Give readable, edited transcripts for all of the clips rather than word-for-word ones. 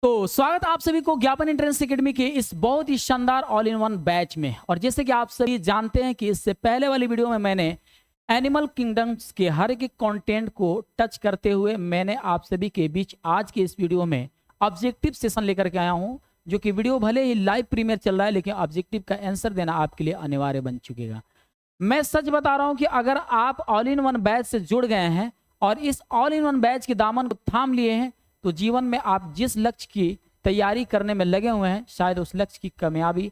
तो स्वागत आप सभी को ज्ञापन एंट्रेंस एकेडमी के इस बहुत ही शानदार ऑल इन वन बैच में। और जैसे कि आप सभी जानते हैं कि इससे पहले वाली वीडियो में मैंने एनिमल किंगडम्स के हर एक कंटेंट को टच करते हुए मैंने आप सभी के बीच आज के इस वीडियो में ऑब्जेक्टिव सेशन लेकर के आया हूं, जो कि वीडियो भले ही लाइव प्रीमियर चल रहा है लेकिन ऑब्जेक्टिव का आंसर देना आपके लिए अनिवार्य बन चुकेगा। मैं सच बता रहा हूं कि अगर आप ऑल इन वन बैच से जुड़ गए हैं और इस ऑल इन वन बैच के दामन को थाम लिए हैं तो जीवन में आप जिस लक्ष्य की तैयारी करने में लगे हुए हैं शायद उस लक्ष्य की कामयाबी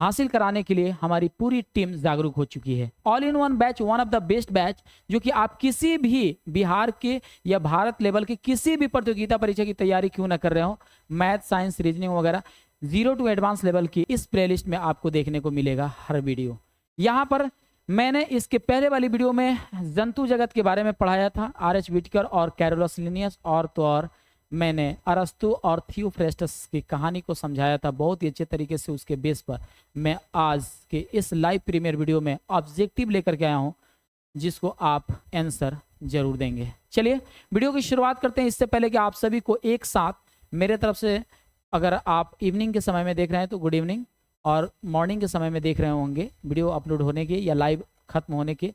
हासिल कराने के लिए हमारी पूरी टीम जागरूक हो चुकी है। All in one batch one of the best batch, जो कि आप किसी भी बिहार के या भारत लेवल के किसी भी प्रतियोगिता परीक्षा की तैयारी क्यों ना कर रहे हो, मैथ साइंस रीजनिंग वगैरह 0 to एडवांस लेवल की इस प्लेलिस्ट में आपको देखने को मिलेगा हर वीडियो। यहाँ पर मैंने इसके पहले वाली वीडियो में जंतु जगत के बारे में पढ़ाया था, R.H. विटकर और कैरोलस लिनियस, और तो और मैंने अरस्तु और थियोफ्रेस्टस की कहानी को समझाया था बहुत ही अच्छे तरीके से। उसके बेस पर मैं आज के इस लाइव प्रीमियर वीडियो में ऑब्जेक्टिव लेकर के आया हूं जिसको आप आंसर जरूर देंगे। चलिए वीडियो की शुरुआत करते हैं। इससे पहले कि आप सभी को एक साथ मेरे तरफ से, अगर आप इवनिंग के समय में देख रहे हैं तो गुड इवनिंग, और मॉर्निंग के समय में देख रहे होंगे वीडियो अपलोड होने के या लाइव खत्म होने के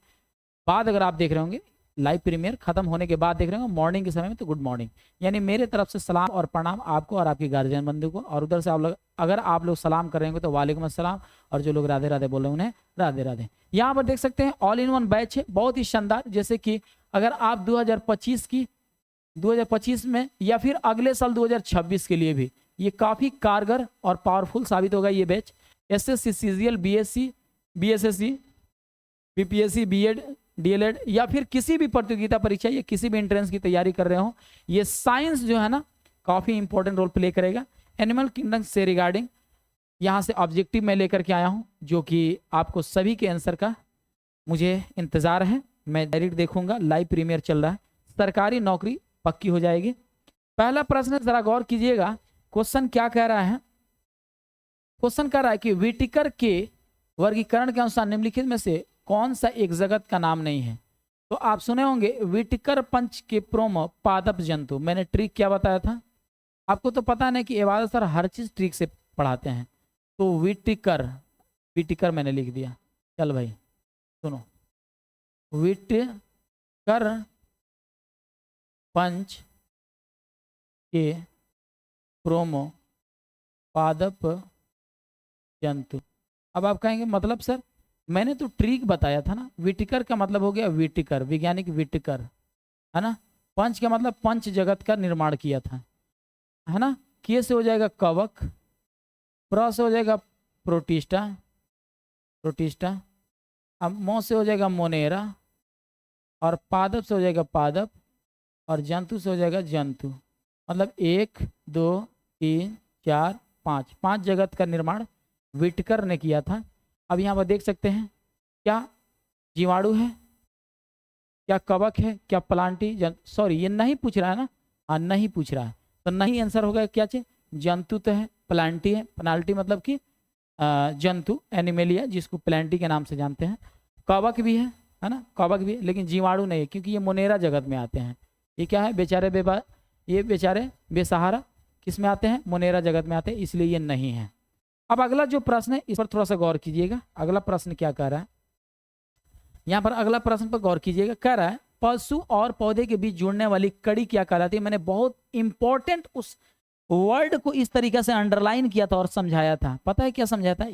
बाद, अगर आप देख रहे होंगे लाइव प्रीमियर खत्म होने के बाद देख रहे होंगे मॉर्निंग के समय में, तो गुड मॉर्निंग। यानी मेरे तरफ से सलाम और प्रणाम आपको और आपके गार्जियन बंधु को, और उधर से आप लोग अगर आप लोग सलाम कर रहे होंगे तो वालेकुम अस्सलाम, और जो लोग राधे राधे बोल रहे हैं उन्हें राधे राधे। यहाँ पर देख सकते हैं ऑल इन वन बैच है बहुत ही शानदार। जैसे कि अगर आप 2025 में या फिर अगले साल 2026 के लिए भी ये काफ़ी कारगर और पावरफुल साबित होगा ये batch. SSC, CGL, BSc, BSSC, BPSC, BEd, DLED या फिर किसी भी प्रतियोगिता परीक्षा या किसी भी एंट्रेंस की तैयारी कर रहे हो, ये साइंस जो है ना काफ़ी इंपॉर्टेंट रोल प्ले करेगा। एनिमल किंगडम से रिगार्डिंग यहाँ से ऑब्जेक्टिव मैं लेकर के आया हूँ, जो कि आपको सभी के आंसर का मुझे इंतज़ार है। मैं डायरेक्ट देखूंगा, लाइव प्रीमियर चल रहा है, सरकारी नौकरी पक्की हो जाएगी। पहला प्रश्न ज़रा गौर कीजिएगा, क्वेश्चन क्या कह रहा है। क्वेश्चन कह रहा है कि व्हिटेकर के वर्गीकरण के अनुसार निम्नलिखित में से कौन सा एक जगत का नाम नहीं है। तो आप सुने होंगे व्हिटेकर पंच के प्रोम पादप जंतु। मैंने ट्रिक क्या बताया था आपको, तो पता नहीं कि एवाज सर हर चीज ट्रिक से पढ़ाते हैं। तो व्हिटेकर मैंने लिख दिया। चल भाई सुनो, व्हिटेकर पंच के प्रोमो पादप जंतु। अब आप कहेंगे मतलब सर मैंने तो ट्रिक बताया था ना, व्हिटेकर का मतलब हो गया व्हिटेकर, वैज्ञानिक व्हिटेकर, है ना। पंच का मतलब पंच जगत का निर्माण किया था, है ना। के से हो जाएगा कवक, प्र से हो जाएगा प्रोटिस्टा, अब मो से हो जाएगा मोनेरा, और पादप से हो जाएगा पादप, और जंतु से हो जाएगा जंतु। मतलब 1 2 3 4 5 जगत का निर्माण व्हिटेकर ने किया था। अब यहाँ पर देख सकते हैं क्या जीवाणु है, क्या कवक है, क्या प्लांटी सॉरी ये नहीं पूछ रहा है ना, हाँ नहीं पूछ रहा है, तो नहीं आंसर होगा क्या चाहिए, जंतु तो है, प्लांटी है, प्लांटी मतलब कि जंतु एनिमेलिया जिसको प्लांटी के नाम से जानते हैं। कवक भी है ना, कवक भी है, लेकिन जीवाणु नहीं है क्योंकि ये मोनेरा जगत में आते हैं। ये क्या है बेचारे ये बेचारे बेसहारा किस में आते हैं, मोनेरा जगत में आते हैं, इसलिए ये नहीं है। अब अगला जो प्रश्न है इस पर थोड़ा सा गौर कीजिएगा। अगला प्रश्न क्या कह रहा है, यहाँ पर अगला प्रश्न पर गौर कीजिएगा। कह रहा है पशु और पौधे के बीच जुड़ने वाली कड़ी क्या कहलाती है। मैंने बहुत इंपॉर्टेंट उस वर्ड को इस तरीके से अंडरलाइन किया था और समझाया था। पता है क्या समझाया था,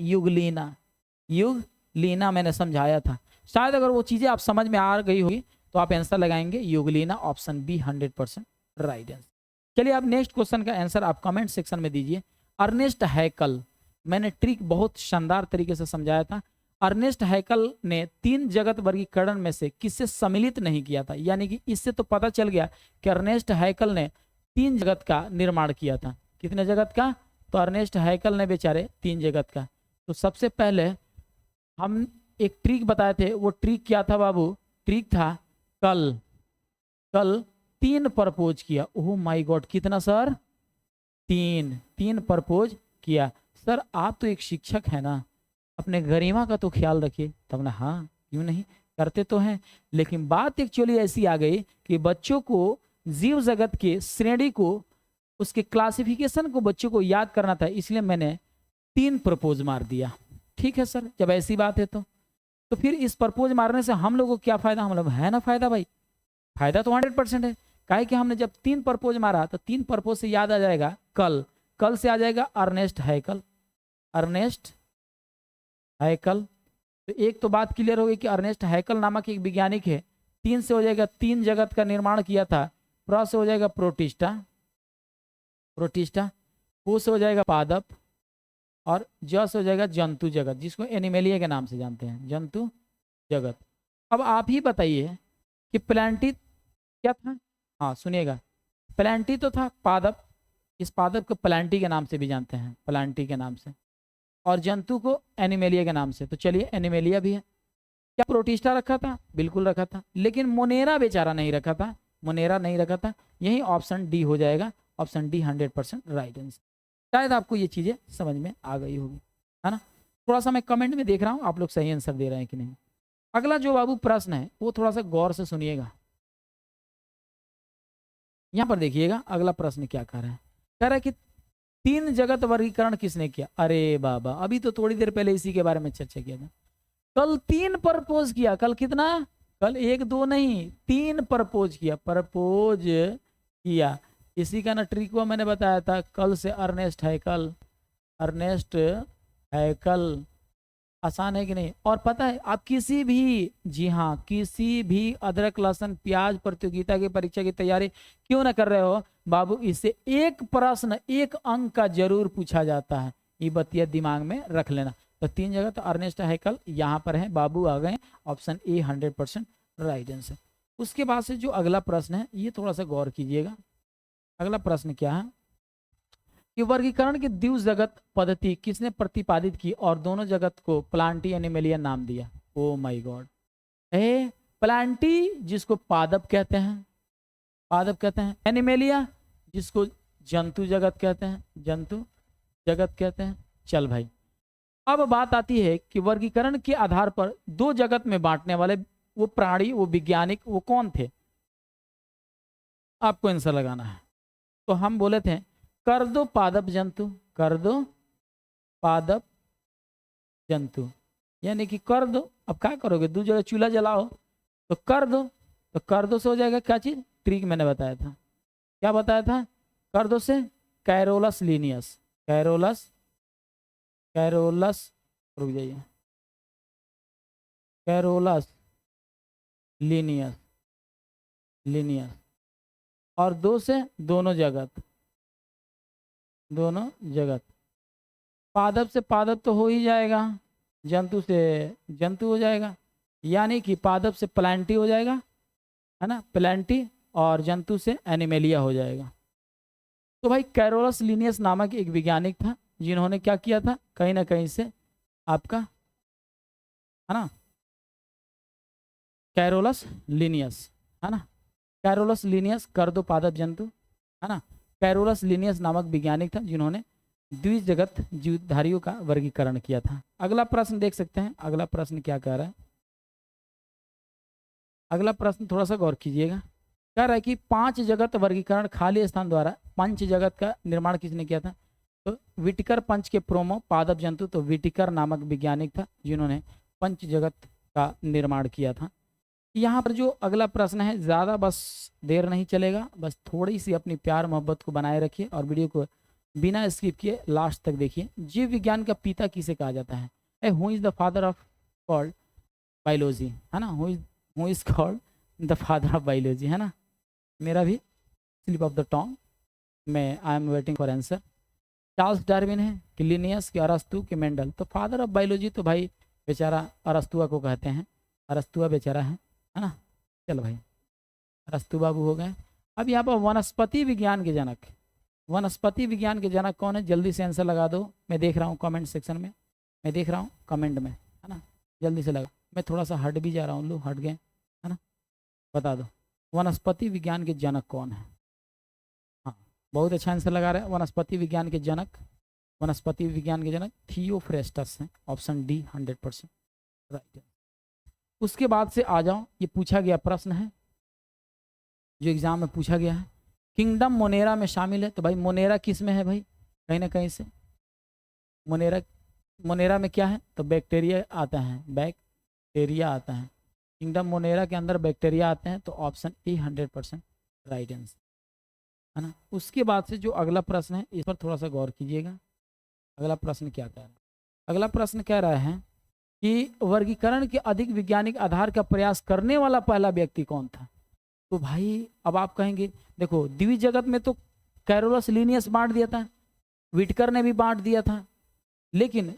युगलीना मैंने समझाया था। शायद अगर वो चीजें आप समझ में आ गई होगी तो आप आंसर लगाएंगे Euglena, option B 100% right answer. चलिए अब नेक्स्ट क्वेश्चन का आंसर आप कमेंट सेक्शन में दीजिए। अर्नेस्ट हैकल, मैंने ट्रिक बहुत शानदार तरीके से समझाया था। अर्नेस्ट हैकल ने 3 जगत वर्गीकरण में से किससे सम्मिलित नहीं किया था। यानी कि इससे तो पता चल गया कि अर्नेस्ट हैकल ने 3 जगत का निर्माण किया था। कितने जगत का, तो अर्नेस्ट हैकल ने बेचारे 3 जगत का। तो सबसे पहले हम एक ट्रिक बताए थे, वो ट्रिक क्या था बाबू, ट्रिक था कल 3 प्रपोज किया। ओह माय गॉड कितना सर, 3 प्रपोज किया। सर आप तो एक शिक्षक है ना, अपने गरिमा का तो ख्याल रखिए। तब ना, हाँ क्यों नहीं, करते तो हैं, लेकिन बात एक्चुअली ऐसी आ गई कि बच्चों को जीव जगत के श्रेणी को उसके क्लासिफिकेशन को बच्चों को याद करना था, इसलिए मैंने 3 प्रपोज मार दिया। ठीक है सर, जब ऐसी बात है तो फिर इस प्रपोज मारने से हम लोगों को क्या फायदा, हम लोग है ना फायदा भाई, फायदा तो 100% है। काहे कि हमने जब 3 प्रपोज मारा तो 3 प्रपोज से याद आ जाएगा कल, कल से आ जाएगा अर्नेस्ट हैकल, अर्नेस्ट हैकल। तो एक तो बात क्लियर हो गई कि अर्नेस्ट हैकल नामक एक वैज्ञानिक है। 3 से हो जाएगा 3 जगत का निर्माण किया था। प्र से हो जाएगा प्रोटिस्टा, प्रोटिस्टा। पू से हो जाएगा पादप, और ज से हो जाएगा जंतु जगत, जिसको एनिमेलिया के नाम से जानते हैं, जंतु जगत। अब आप ही बताइए कि प्लांटी क्या था। हाँ सुनिएगा, प्लांटी तो था पादप, इस पादप को प्लांटी के नाम से भी जानते हैं, प्लांटी के नाम से, और जंतु को एनिमेलिया के नाम से। तो चलिए एनिमेलिया भी है। क्या प्रोटिस्टा रखा था, बिल्कुल रखा था, लेकिन मोनेरा बेचारा नहीं रखा था, मोनेरा नहीं रखा था। यही ऑप्शन डी हो जाएगा, ऑप्शन डी 100% राइट आंसर। शायद आपको ये चीजें समझ में आ गई होगी, है ना। थोड़ा सा मैं कमेंट में देख रहा हूँ आप लोग सही आंसर दे रहे हैं कि नहीं। अगला जो बाबू प्रश्न है वो थोड़ा सा गौर से सुनिएगा। यहाँ पर देखिएगा अगला प्रश्न क्या कह रहा है, कह रहा है कि 3 जगत वर्गीकरण किसने किया। अरे बाबा, अभी तो थोड़ी देर पहले इसी के बारे में चर्चा किया था। कल 3 प्रपोज किया, कल कितना, कल 1 2 नहीं 3 प्रपोज किया, प्रपोज किया। इसी का ना ट्रिक हुआ, मैंने बताया था कल से अर्नेस्ट हैकल, अर्नेस्ट हैकल। आसान है कि नहीं। और पता है आप किसी भी, जी हाँ, किसी भी अदरक लहसुन प्याज प्रतियोगिता की परीक्षा की तैयारी क्यों ना कर रहे हो बाबू, इससे एक प्रश्न 1 अंक का जरूर पूछा जाता है, ये बतिया दिमाग में रख लेना। तो 3 जगह तो अर्नेस्ट हैकल यहाँ पर है, बाबू आ गए, ऑप्शन ए 100% राइट आंसर। उसके बाद से जो अगला प्रश्न है ये थोड़ा सा गौर कीजिएगा। अगला प्रश्न क्या है कि वर्गीकरण की द्विज जगत पद्धति किसने प्रतिपादित की और दोनों जगत को प्लांटी एनिमेलिया नाम दिया। ओ माय गॉड, प्लांटी जिसको पादप कहते हैं, पादप कहते हैं, एनिमेलिया जिसको जंतु जगत कहते हैं, जंतु जगत कहते हैं। चल भाई, अब बात आती है कि वर्गीकरण के आधार पर 2 जगत में बांटने वाले वो प्राणी, वो वैज्ञानिक, वो कौन थे, आपको आंसर लगाना है। तो हम बोले थे कर दो पादप जंतु, कर दो पादप जंतु, यानी कि कर दो। अब क्या करोगे, 2 जगह चूल्हा जलाओ तो कर दो, तो कर दो से हो जाएगा क्या चीज, ट्रिक मैंने बताया था, क्या बताया था, कर दो से कैरोलस लीनियस, कैरोलस, कैरोलस, रुक जाइए, कैरोलस लीनियस, लीनियस। और 2 से दोनों जगत, दोनों जगत। पादप से पादप तो हो ही जाएगा, जंतु से जंतु हो जाएगा, यानी कि पादप से प्लांटी हो जाएगा, है ना, प्लांटी, और जंतु से एनिमेलिया हो जाएगा। तो भाई कैरोलस लीनियस नामक एक वैज्ञानिक था जिन्होंने क्या किया था, कहीं ना कहीं से आपका, है ना, कैरोलस लीनियस, है ना, कैरोलस लीनियस कर दो पादप जंतु, है ना। कैरोलस लीनियस नामक वैज्ञानिक था जिन्होंने द्विज जगत जीवधारियों का वर्गीकरण किया था। अगला प्रश्न देख सकते हैं, अगला प्रश्न क्या कह रहा है। अगला प्रश्न थोड़ा सा गौर कीजिएगा, कह रहा है कि 5 जगत वर्गीकरण खाली स्थान द्वारा पंच जगत का निर्माण किसने किया था। तो विटिकर पंच के प्रोमो पादप जंतु, तो विटिकर नामक वैज्ञानिक था जिन्होंने पंच जगत का निर्माण किया था। यहाँ पर जो अगला प्रश्न है, ज़्यादा बस देर नहीं चलेगा, बस थोड़ी सी अपनी प्यार मोहब्बत को बनाए रखिए और वीडियो को बिना स्किप किए लास्ट तक देखिए। जीव विज्ञान का पिता किसे कहा जाता है, who is the father of called biology, है ना, who is called the father of biology, है ना। मेरा भी स्लिप ऑफ द टंग, मैं I am waiting for answer. Charles Darwin है कि लिनियस कि अरस्तु कि मेंडल। तो फादर ऑफ बायोलॉजी तो भाई बेचारा अरस्तुआ को कहते हैं, अरस्तुआ बेचारा है ना। चलो भाई अरस्तु बाबू हो गए। अब यहाँ पर वनस्पति विज्ञान के जनक, वनस्पति विज्ञान के जनक कौन है, जल्दी से आंसर लगा दो, मैं देख रहा हूँ कमेंट सेक्शन में, मैं देख रहा हूँ कमेंट में, है ना, जल्दी से लगा। मैं थोड़ा सा हट भी जा रहा हूँ, लो हट गए, है ना, बता दो वनस्पति विज्ञान के जनक कौन है। हाँ बहुत अच्छा आंसर लगा रहे हैं, वनस्पति विज्ञान के जनक, वनस्पति विज्ञान के जनक थियोफ्रेस्टस हैं, ऑप्शन डी 100% राइट। उसके बाद से आ जाओ, ये पूछा गया प्रश्न है जो एग्जाम में पूछा गया है किंगडम मोनेरा में शामिल है। तो भाई मोनेरा किस में है भाई, कहीं ना कहीं से मोनेरा में क्या है, तो बैक्टीरिया आता है, बैक्टीरिया आता है। किंगडम मोनेरा के अंदर बैक्टीरिया आते हैं, तो ऑप्शन ए 100% राइट आंसर है ना। उसके बाद से जो अगला प्रश्न है इस पर थोड़ा सा गौर कीजिएगा। अगला प्रश्न क्या कह रहा है, अगला प्रश्न कह रहा है कि वर्गीकरण के अधिक वैज्ञानिक आधार का प्रयास करने वाला पहला व्यक्ति कौन था। तो भाई अब आप कहेंगे देखो द्विज जगत में तो कैरोलस लीनियस बांट दिया था, विटकर ने भी बांट दिया था, लेकिन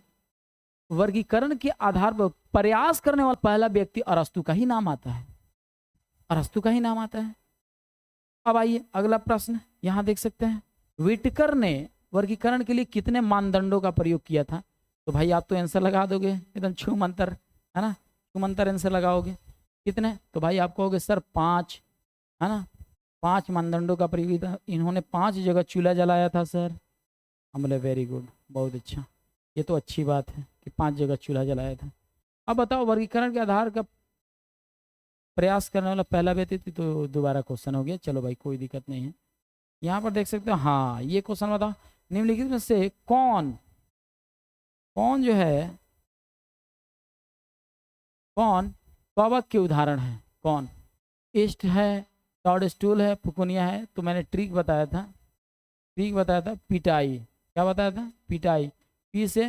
वर्गीकरण के आधार पर प्रयास करने वाला पहला व्यक्ति अरस्तु का ही नाम आता है, अरस्तु का ही नाम आता है। अब आइए अगला प्रश्न, यहां देख सकते हैं विटकर ने वर्गीकरण के लिए कितने मानदंडों का प्रयोग किया था। तो भाई आप तो आंसर लगा दोगे एकदम छूमंतर है ना, छूमंतर आंसर लगाओगे। कितने, तो भाई आप कहोगे सर 5 है ना, 5 मानदंडों का प्रयोग था। इन्होंने 5 जगह चूल्हा जलाया था सर। हम बोले वेरी गुड, बहुत अच्छा, ये तो अच्छी बात है कि 5 जगह चूल्हा जलाया था। अब बताओ वर्गीकरण के आधार का प्रयास करने वाला पहला व्यक्ति, तो दोबारा क्वेश्चन हो गया। चलो भाई कोई दिक्कत नहीं है। यहाँ पर देख सकते हो, हाँ ये क्वेश्चन बताओ निम्नलिखित में से कौन जो है, कौन कवक के उदाहरण है, कौन ईस्ट है, टॉड स्टूल है, पुकुनिया है। तो मैंने ट्रिक बताया था, पिटाई, क्या बताया था, पिटाई। पी से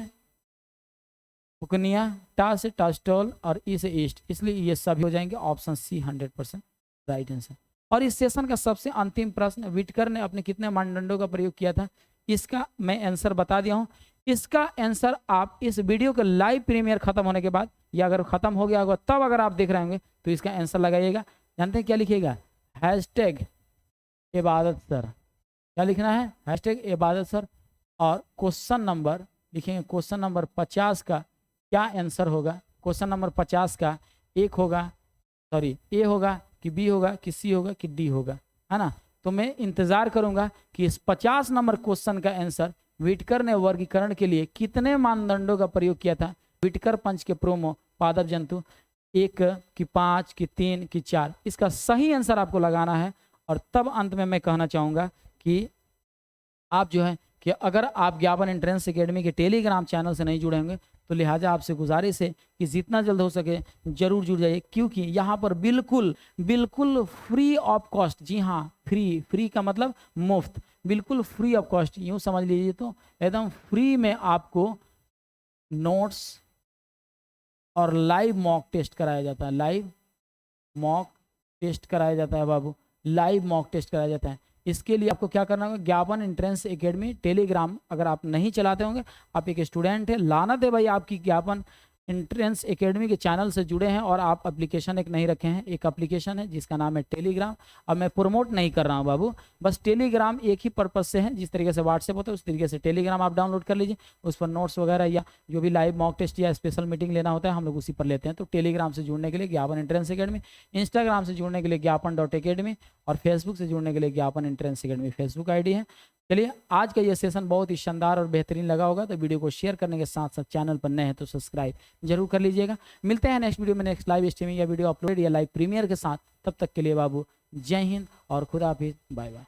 पुकनिया, टा से टास्टोल और ई से ईस्ट, इसलिए ये सभी हो जाएंगे। Option C 100% right answer. और इस सेशन का सबसे अंतिम प्रश्न, विटकर ने अपने कितने मानदंडों का प्रयोग किया था, इसका मैं आंसर बता दिया हूँ। इसका आंसर आप इस वीडियो के लाइव प्रीमियर खत्म होने के बाद, या अगर खत्म हो गया होगा तब अगर आप देख रहे होंगे तो इसका आंसर लगाइएगा। जानते हैं क्या लिखिएगा, हैशटैग इबादत सर। क्या लिखना है, हैशटैग इबादत सर। और क्वेश्चन नंबर लिखेंगे, क्वेश्चन नंबर 50 का क्या आंसर होगा। क्वेश्चन नंबर 50 का एक होगा, सॉरी ए होगा कि बी होगा कि सी होगा कि डी होगा, है ना। तो मैं इंतजार करूंगा कि इस 50 नंबर क्वेश्चन का आंसर विटकर ने वर्गीकरण के लिए कितने मानदंडों का प्रयोग किया था। विटकर पंच के प्रोमो पादप जंतु 1 कि 5 कि 3 कि 4, इसका सही आंसर आपको लगाना है। और तब अंत में मैं कहना चाहूँगा कि आप जो है कि अगर आप ज्ञापन एंट्रेंस एकेडमी के टेलीग्राम चैनल से नहीं जुड़े होंगे तो लिहाजा आपसे गुजारिश है कि जितना जल्द हो सके जरूर जुड़ जाइए, क्योंकि यहाँ पर बिल्कुल फ्री ऑफ कॉस्ट, जी हाँ फ्री का मतलब मुफ्त, बिल्कुल फ्री ऑफ कॉस्ट, यूँ समझ लीजिए तो एकदम फ्री में आपको नोट्स और लाइव मॉक टेस्ट कराया जाता है। लाइव मॉक टेस्ट कराया जाता है बाबू, लाइव मॉक टेस्ट कराया जाता है। इसके लिए आपको क्या करना होगा, ज्ञापन एंट्रेंस एकेडमी टेलीग्राम अगर आप नहीं चलाते होंगे, आप एक स्टूडेंट है, लानत है भाई आपकी ज्ञापन एंट्रेंस एकेडमी के चैनल से जुड़े हैं और आप एप्लीकेशन एक नहीं रखे हैं। एक एप्लीकेशन है जिसका नाम है टेलीग्राम। अब मैं प्रमोट नहीं कर रहा हूँ बाबू, बस टेलीग्राम एक ही पर्पज से है, जिस तरीके से व्हाट्सएप होता है उस तरीके से टेलीग्राम आप डाउनलोड कर लीजिए। उस पर नोट्स वगैरह या जो भी लाइव मॉक टेस्ट या स्पेशल मीटिंग लेना होता है हम लोग उसी पर लेते हैं। तो टेलीग्राम से जुड़ने के लिए ज्ञापन एंट्रेंस एकेडमी, इंस्टाग्राम से जुड़ने के लिए ज्ञापन.academy और फेसबुक से जुड़ने के लिए ज्ञापन एंट्रेंस एकेडमी फेसबुक आईडी है। चलिए आज का ये सेशन बहुत ही शानदार और बेहतरीन लगा होगा, तो वीडियो को शेयर करने के साथ साथ चैनल पर नए हैं तो सब्सक्राइब जरूर कर लीजिएगा। मिलते हैं नेक्स्ट वीडियो में, नेक्स्ट लाइव स्ट्रीमिंग या वीडियो अपलोड या लाइव प्रीमियर के साथ। तब तक के लिए बाबू जय हिंद और खुदा हाफिज, बाय बाय।